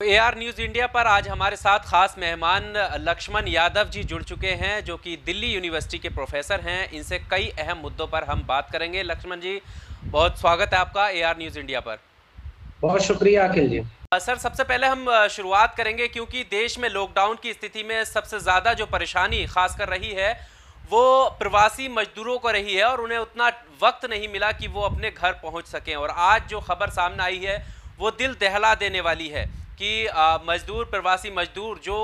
AR news India पर आज हमारे साथ खास मेहमान लक्ष्मण यादव जी जुड़ चुके हैं, जो कि दिल्ली यूनिवर्सिटी के प्रोफेसर हैं। इनसे कई अहम मुद्दों पर हम बात करेंगे। लक्ष्मण जी, बहुत स्वागत है आपका एआर न्यूज़ इंडिया पर। बहुत शुक्रिया अखिल जी। सर, सबसे पहले हम शुरुआत करेंगे, क्योंकि देश में लॉकडाउन की स्थिति में सबसे ज़्यादा जो परेशानी खास कर रही है वो प्रवासी मजदूरों को रही है, और उन्हें उतना वक्त नहीं मिला कि वो अपने घर पहुंच सकें। और आज जो खबर सामने आई है वो दिल दहला देने वाली है कि मजदूर, प्रवासी मजदूर जो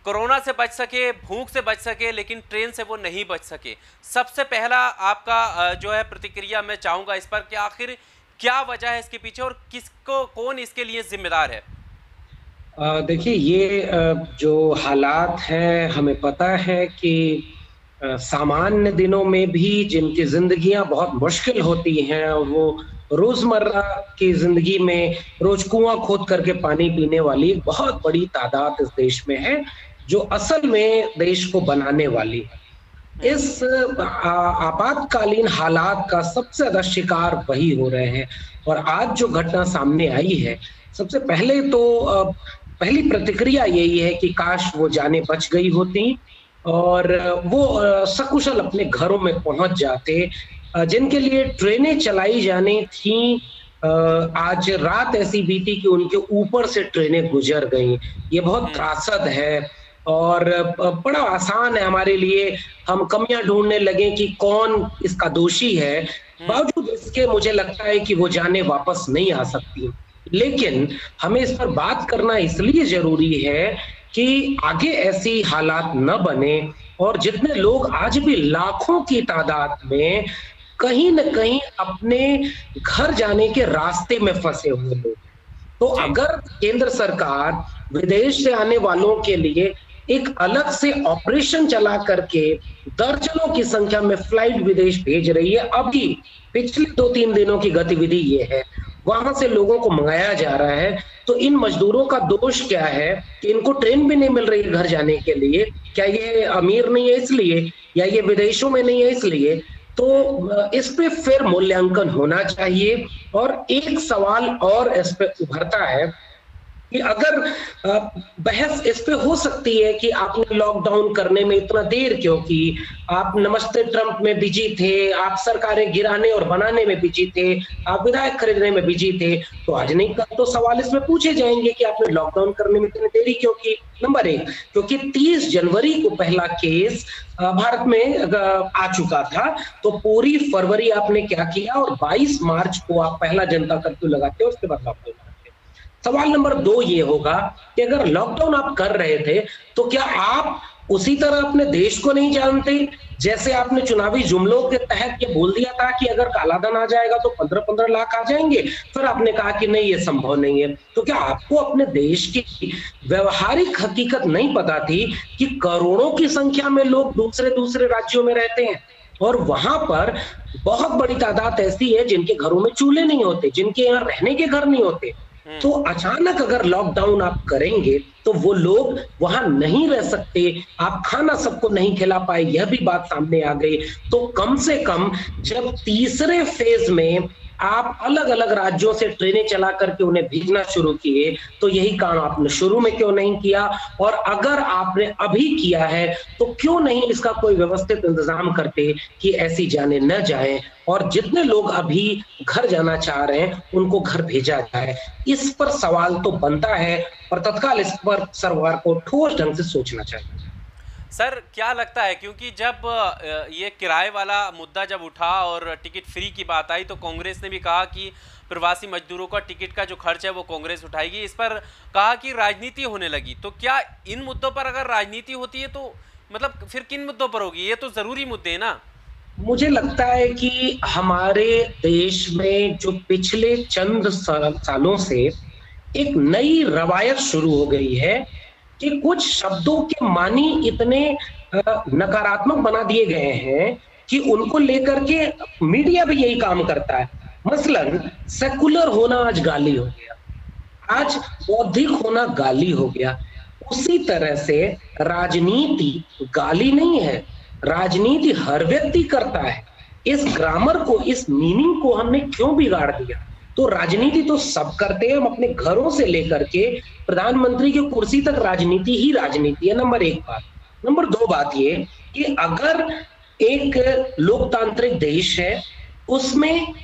कोरोना से बच सके, भूख से बच सके, लेकिन ट्रेन से वो नहीं बच सके। सबसे पहला आपका जो है प्रतिक्रिया मैं चाहूँगा इस पर कि आखिर क्या वजह है इसके पीछे, और किसको, कौन इसके लिए जिम्मेदार है? देखिए, ये जो हालात हैं, हमें पता है कि सामान्य दिनों में भी जिनकी जिंदगियां बहुत मुश्किल होती हैं और वो रोजमर्रा की जिंदगी में रोज कुआं खोद करके पानी पीने वाली एक बहुत बड़ी तादाद इस देश में है, जो असल में देश को बनाने वाली है। इस आपातकालीन हालात का सबसे ज्यादा शिकार वही हो रहे हैं। और आज जो घटना सामने आई है, सबसे पहले तो पहली प्रतिक्रिया यही है कि काश वो जानें बच गई होती और वो सकुशल अपने घरों में पहुंच जाते। जिनके लिए ट्रेनें चलाई जानी थी, आज रात ऐसी बीती कि उनके ऊपर से ट्रेनें गुजर गई। ये बहुत त्रासद है और बड़ा आसान है हमारे लिए हम कमियां ढूंढने लगे कि कौन इसका दोषी है। बावजूद इसके मुझे लगता है कि वो जानें वापस नहीं आ सकती। लेकिन हमें इस पर बात करना इसलिए जरूरी है कि आगे ऐसी हालात न बने, और जितने लोग आज भी लाखों की तादाद में कहीं न कहीं अपने घर जाने के रास्ते में फंसे हुए लोग, तो अगर केंद्र सरकार विदेश से आने वालों के लिए एक अलग से ऑपरेशन चला करके दर्जनों की संख्या में फ्लाइट विदेश भेज रही है, अभी पिछले 2-3 दिनों की गतिविधि ये है, वहां से लोगों को मंगाया जा रहा है, तो इन मजदूरों का दोष क्या है कि इनको ट्रेन भी नहीं मिल रही है घर जाने के लिए? क्या ये अमीर नहीं है इसलिए, या ये विदेशों में नहीं है इसलिए? तो इस पे फिर मूल्यांकन होना चाहिए। और एक सवाल और इस पे उभरता है कि अगर बहस इस पे हो सकती है कि आपने लॉकडाउन करने में इतना देर क्यों की, आप नमस्ते ट्रंप में बिजी थे, आप सरकारें गिराने और बनाने में बिजी थे, आप विधायक खरीदने में बिजी थे, तो आज नहीं कल तो सवाल इसमें पूछे जाएंगे कि आपने लॉकडाउन करने में इतनी देरी क्यों की। नंबर 1, क्योंकि 30 जनवरी को पहला केस भारत में आ चुका था, तो पूरी फरवरी आपने क्या किया, और 22 मार्च को आप पहला जनता कर्फ्यू लगाते हो, उसके बाद लॉकडाउन। सवाल नंबर 2 ये होगा कि अगर लॉकडाउन आप कर रहे थे तो क्या आप उसी तरह अपने देश को नहीं जानते? जैसे आपने चुनावी जुमलों के तहत ये बोल दिया था कि अगर कालाधन आ जाएगा तो 15-15 लाख आ जाएंगे, फिर आपने कहा कि नहीं, ये संभव नहीं है। तो क्या आपको अपने देश की व्यवहारिक हकीकत नहीं पता थी कि करोड़ों की संख्या में लोग दूसरे दूसरे राज्यों में रहते हैं, और वहां पर बहुत बड़ी तादाद ऐसी है जिनके घरों में चूल्हे नहीं होते, जिनके यहाँ रहने के घर नहीं होते? तो अचानक अगर लॉकडाउन आप करेंगे तो वो लोग वहां नहीं रह सकते, आप खाना सबको नहीं खिला पाए, यह भी बात सामने आ गई। तो कम से कम जब तीसरे फेज में आप अलग अलग राज्यों से ट्रेनें चला करके उन्हें भेजना शुरू किए, तो यही काम आपने शुरू में क्यों नहीं किया? और अगर आपने अभी किया है तो क्यों नहीं इसका कोई व्यवस्थित इंतजाम करते कि ऐसी जाने न जाए, और जितने लोग अभी घर जाना चाह रहे हैं उनको घर भेजा जाए? इस पर सवाल तो बनता है, और तत्काल इस पर सरकार को ठोस ढंग से सोचना चाहिए। सर, क्या लगता है, क्योंकि जब ये किराए वाला मुद्दा जब उठा और टिकट फ्री की बात आई, तो कांग्रेस ने भी कहा कि प्रवासी मजदूरों का टिकट का जो खर्च है वो कांग्रेस उठाएगी। इस पर कहा कि राजनीति होने लगी। तो क्या इन मुद्दों पर अगर राजनीति होती है तो मतलब फिर किन मुद्दों पर होगी? ये तो जरूरी मुद्दे हैं ना। मुझे लगता है कि हमारे देश में जो पिछले चंद सालों से एक नई रवायत शुरू हो गई है कि कुछ शब्दों के मानी इतने नकारात्मक बना दिए गए हैं कि उनको लेकर के मीडिया भी यही काम करता है। मसलन सेकुलर होना आज गाली हो गया, आज बौद्धिक होना गाली हो गया। उसी तरह से राजनीति गाली नहीं है, राजनीति हर व्यक्ति करता है। इस ग्रामर को, इस मीनिंग को हमने क्यों बिगाड़ दिया? तो राजनीति तो सब करते हैं, हम अपने घरों से लेकर के प्रधानमंत्री की कुर्सी तक राजनीति ही राजनीति है। नंबर एक बात। नंबर दो बात ये कि अगर एक लोकतांत्रिक देश है, उसमें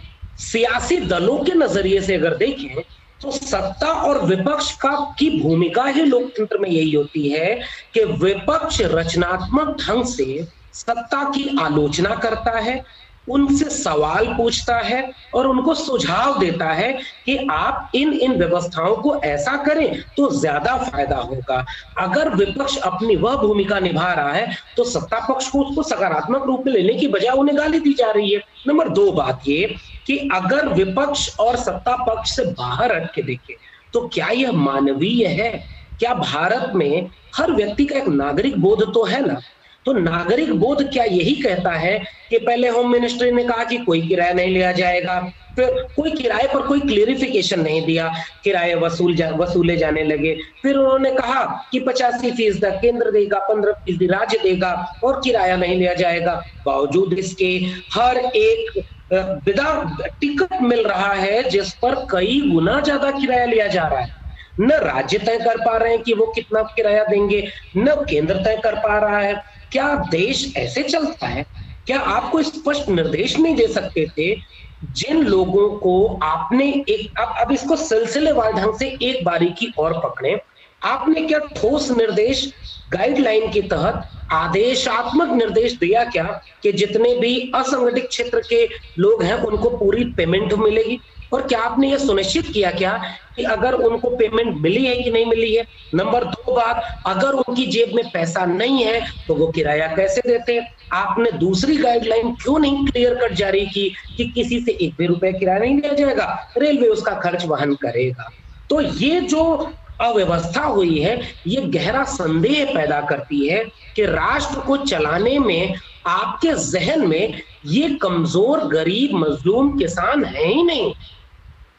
सियासी दलों के नजरिए से अगर देखें तो सत्ता और विपक्ष का की भूमिका ही लोकतंत्र में यही होती है कि विपक्ष रचनात्मक ढंग से सत्ता की आलोचना करता है, उनसे सवाल पूछता है और उनको सुझाव देता है कि आप इन इन व्यवस्थाओं को ऐसा करें तो ज्यादा फायदा होगा। अगर विपक्ष अपनी वह भूमिका निभा रहा है तो सत्ता पक्ष को उसको सकारात्मक रूप में लेने की बजाय उन्हें गाली दी जा रही है। नंबर दो बात ये कि अगर विपक्ष और सत्ता पक्ष से बाहर हट के देखें तो क्या यह मानवीय है? क्या भारत में हर व्यक्ति का एक नागरिक बोध तो है ना? तो नागरिक बोध क्या यही कहता है कि पहले होम मिनिस्ट्री ने कहा कि कोई किराया नहीं लिया जाएगा, फिर कोई किराए पर कोई क्लेरिफिकेशन नहीं दिया, किराए वसूले जाने लगे, फिर उन्होंने कहा कि 85% केंद्र देगा, 15% राज्य देगा और किराया नहीं लिया जाएगा। बावजूद इसके हर एक बिना टिकट मिल रहा है जिस पर कई गुना ज्यादा किराया लिया जा रहा है। न राज्य तय कर पा रहे हैं कि वो कितना किराया देंगे, न केंद्र तय कर पा रहा है। क्या देश ऐसे चलता है? क्या आपको स्पष्ट निर्देश नहीं दे सकते थे? जिन लोगों को आपने एक अब इसको सिलसिलेवार ढंग से एक बारीकी और पकड़े, आपने क्या ठोस निर्देश गाइडलाइन के तहत आदेशात्मक निर्देश दिया क्या कि जितने भी असंगठित क्षेत्र के लोग हैं उनको पूरी पेमेंट मिलेगी? और क्या आपने ये सुनिश्चित किया क्या कि अगर उनको पेमेंट मिली है कि नहीं मिली है? नंबर दो बात, अगर उनकी जेब में पैसा नहीं है तो वो किराया कैसे देते हैं? आपने दूसरी गाइडलाइन क्यों नहीं क्लियर कट जारी की कि किसी से एक भी रुपए किराया नहीं दिया जाएगा, रेलवे उसका खर्च वहन करेगा? तो ये जो अव्यवस्था हुई है ये गहरा संदेह पैदा करती है कि राष्ट्र को चलाने में आपके जहन में ये कमजोर गरीब मजलूम किसान है ही नहीं।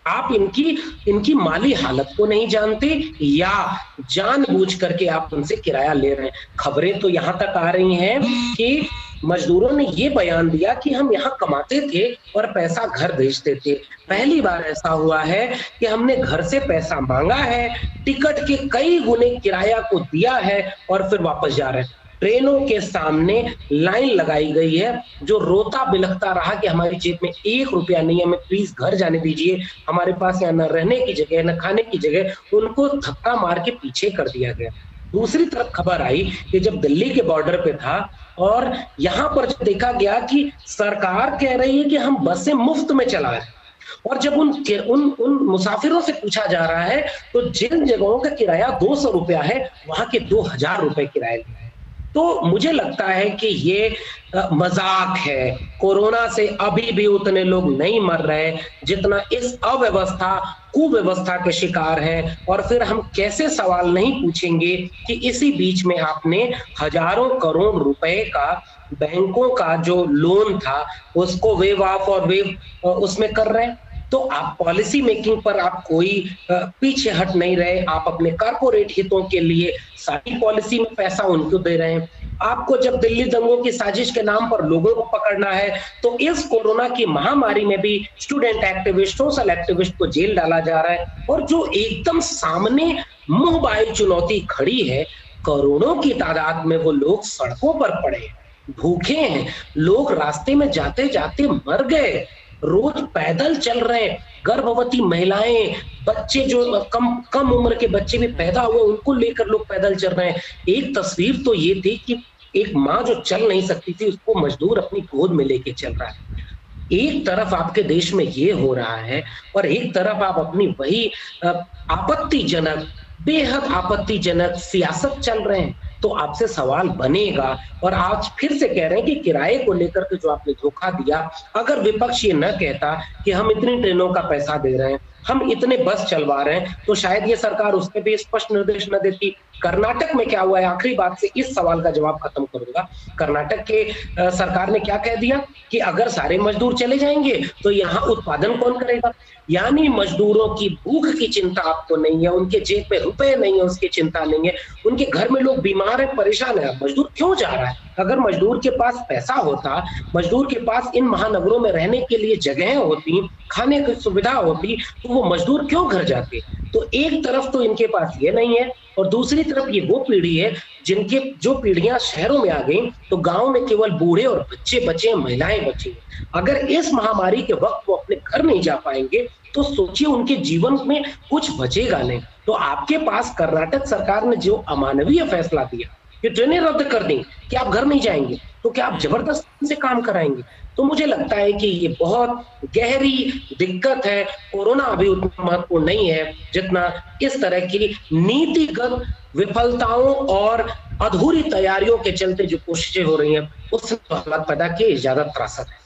आप इनकी माली हालत को नहीं जानते या जानबूझ करके आप उनसे किराया ले रहे हैं। खबरें तो यहां तक आ रही हैं कि मजदूरों ने ये बयान दिया कि हम यहाँ कमाते थे और पैसा घर भेजते थे। पहली बार ऐसा हुआ है कि हमने घर से पैसा मांगा है, टिकट के कई गुने किराया को दिया है और फिर वापस जा रहे हैं। ट्रेनों के सामने लाइन लगाई गई है, जो रोता बिलखता रहा कि हमारी जेब में 1 रुपया नहीं है, हमें प्लीज घर जाने दीजिए, हमारे पास यहाँ न रहने की जगह न खाने की जगह, उनको धक्का मार के पीछे कर दिया गया। दूसरी तरफ खबर आई कि जब दिल्ली के बॉर्डर पे था और यहाँ पर जब देखा गया कि सरकार कह रही है कि हम बसें मुफ्त में चला रहे हैं, और जब उन मुसाफिरों से पूछा जा रहा है तो जिन जगहों का किराया 200 रुपया है वहां के 2000 रुपए किराए लिया है। तो मुझे लगता है कि ये मजाक है। कोरोना से अभी भी उतने लोग नहीं मर रहे जितना इस अव्यवस्था कुव्यवस्था के शिकार हैं। और फिर हम कैसे सवाल नहीं पूछेंगे कि इसी बीच में आपने हजारों करोड़ रुपए का बैंकों का जो लोन था उसको वेव ऑफ और वेव उसमें कर रहे हैं। तो आप पॉलिसी मेकिंग पर आप कोई पीछे हट नहीं रहे, आप अपने कारपोरेट हितों के लिए सारी पॉलिसी में पैसा उनको दे रहे हैं। आपको जब दिल्ली दंगों की साजिश के नाम पर लोगों को पकड़ना है तो इस कोरोना की महामारी में भी स्टूडेंट एक्टिविस्ट, सोशल एक्टिविस्ट को जेल डाला जा रहा है। और जो एकदम सामने मुंह बाई चुनौती खड़ी है, करोड़ों की तादाद में वो लोग सड़कों पर पड़े हैं, भूखे हैं, लोग रास्ते में जाते जाते मर गए, रोज पैदल चल रहे हैं, गर्भवती महिलाएं, बच्चे जो कम उम्र के बच्चे भी पैदा हुए उनको लेकर लोग पैदल चल रहे हैं। एक तस्वीर तो ये थी कि एक माँ जो चल नहीं सकती थी उसको मजदूर अपनी गोद में लेके चल रहा है। एक तरफ आपके देश में ये हो रहा है और एक तरफ आप अपनी वही आपत्तिजनक, बेहद आपत्तिजनक सियासत चल रहे हैं। तो आपसे सवाल बनेगा। और आज फिर से कह रहे हैं कि किराए को लेकर के जो आपने धोखा दिया, अगर विपक्ष ये न कहता कि हम इतनी ट्रेनों का पैसा दे रहे हैं, हम इतने बस चलवा रहे हैं, तो शायद ये सरकार उसके भी स्पष्ट निर्देश न देती। कर्नाटक में क्या हुआ है, आखिरी बात से इस सवाल का जवाब खत्म करूंगा। कर्नाटक के सरकार ने क्या कह दिया कि अगर सारे मजदूर चले जाएंगे तो यहाँ उत्पादन कौन करेगा। यानी मजदूरों की भूख की चिंता आपको नहीं है, उनके जेब में रुपए नहीं है उसकी चिंता नहीं है, उनके घर में लोग बीमार है, परेशान है। मजदूर क्यों जा रहा है? अगर मजदूर के पास पैसा होता, मजदूर के पास इन महानगरों में रहने के लिए जगह होती, खाने की सुविधा होती, तो वो मजदूर क्यों घर जाते? तो एक तरफ तो इनके पास ये नहीं है, और दूसरी तरफ ये वो पीढ़ी है जिनके जो पीढ़ियां शहरों में आ गई, तो गांव में केवल बूढ़े और बच्चे बचे, महिलाएं बची। अगर इस महामारी के वक्त वो अपने घर नहीं जा पाएंगे तो सोचिए उनके जीवन में कुछ बचेगा नहीं। तो आपके पास कर्नाटक सरकार ने जो अमानवीय फैसला दिया कि ट्रेनें रद्द कर दी कि आप घर नहीं जाएंगे, तो क्या आप जबरदस्ती से काम कराएंगे? तो मुझे लगता है कि ये बहुत गहरी दिक्कत है। कोरोना अभी उतना महत्वपूर्ण नहीं है जितना इस तरह की नीतिगत विफलताओं और अधूरी तैयारियों के चलते जो कोशिशें हो रही हैं उससे हालात पैदा किए ज्यादा त्रासद है।